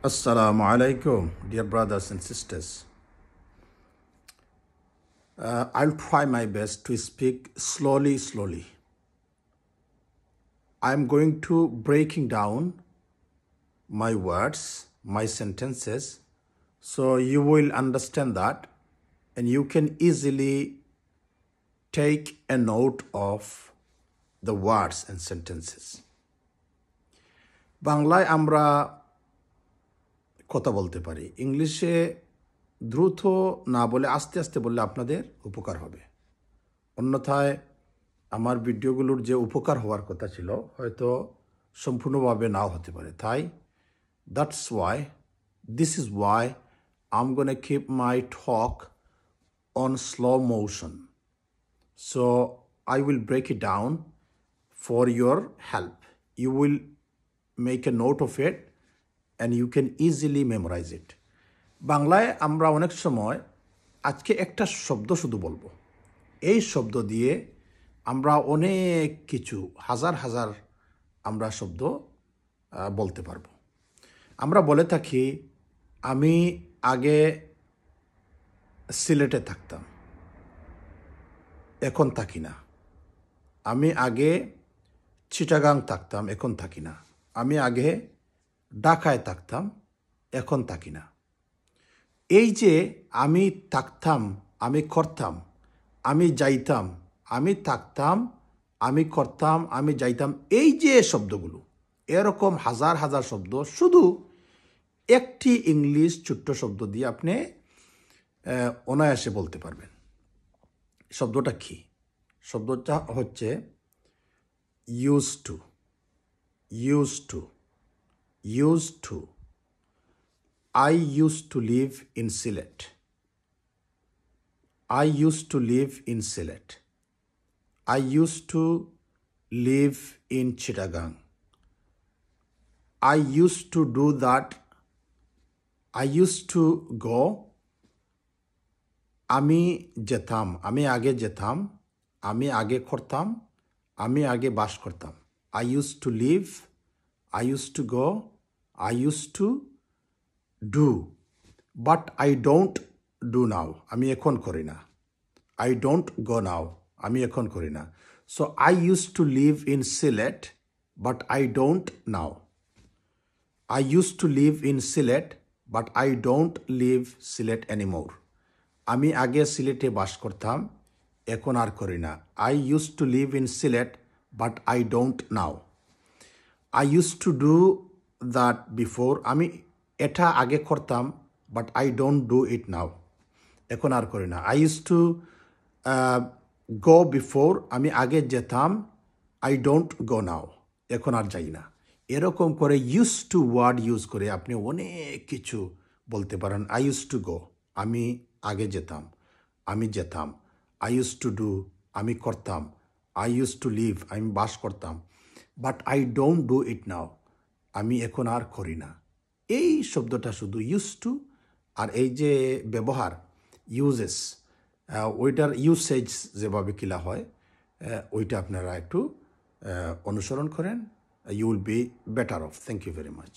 Assalamu alaikum, dear brothers and sisters. I'll try my best to speak slowly. I'm going to breaking down my words, my sentences, so you will understand that and you can easily take a note of the words and sentences. বাংলায় আমরা কথা বলতে পারি, ইংলিশে দ্রুত না বলে আস্তে আস্তে বললে আপনাদের উপকার হবে। অন্যথায় আমার ভিডিওগুলোর যে উপকার হওয়ার কথা ছিল হয়তো সম্পূর্ণভাবে নাও হতে পারে। তাই this is why I'm gonna keep my talk on slow motion. So I will break it down for your help. You will make a note of it and you can easily memorize it. বাংলায় আমরা অনেক সময় আজকে একটা শব্দ শুধু বলবো, এই শব্দ দিয়ে আমরা অনেক কিছু হাজার আমরা শব্দ বলতে পারবো। আমরা বলে থাকি আমি আগে সিলেটে থাকতাম, এখন থাকি না। আমি আগে চিটাগাং থাকতাম, এখন থাকি না। আমি আগে ঢাকায় থাকতাম, এখন থাকি না। এই যে আমি থাকতাম, আমি করতাম, আমি যাইতাম, আমি থাকতাম, আমি করতাম, আমি যাইতাম, এই যে শব্দগুলো, এরকম হাজার শব্দ শুধু একটি ইংলিশ ছোট্ট শব্দ দিয়ে আপনি অনায়াসে বলতে পারবেন। শব্দটা কি? শব্দটা হচ্ছে used to. I used to live in Sylhet. I used to live in Sylhet. I used to live in Chittagong. I used to do that. I used to go. আমি যেতাম, আমি আগে যেতাম, আমি আগে করতাম, আমি আগে বাস করতাম। I used to live, I used to go, I used to do, but I don't do now. আমি এখন করি না। I don't go now. আমি এখন করি না। So I used to live in Sylhet, but I don't now. I used to live in Sylhet, but I don't live Sylhet anymore. আমি আগে সিলেটে বাস করতাম, এখন আর করি না। I used to live in Sylhet, but I don't now. I used to do that before. আমি এটা আগে করতাম, but I don't do it now. এখন আর করি না। I used to go before. আমি আগে যেতাম, I don't go now. এখন আর যাই না। এরকম করে used to ওয়ার্ড ইউজ করে আপনি অনেক কিছু বলতে পারেন। I used to go, আমি আগে যেতাম, আমি যেতাম। I used to do, আমি করতাম। I used to live, আমি বাস করতাম। But I don't do it now. আমি এখন আর করি না। এই শব্দটা শুধু used to আর এই যে ব্যবহার uses, ওইটার ইউসেজ যেভাবে কিলা হয় ওইটা আপনারা একটু অনুসরণ করেন। You will be better off. Thank you very much.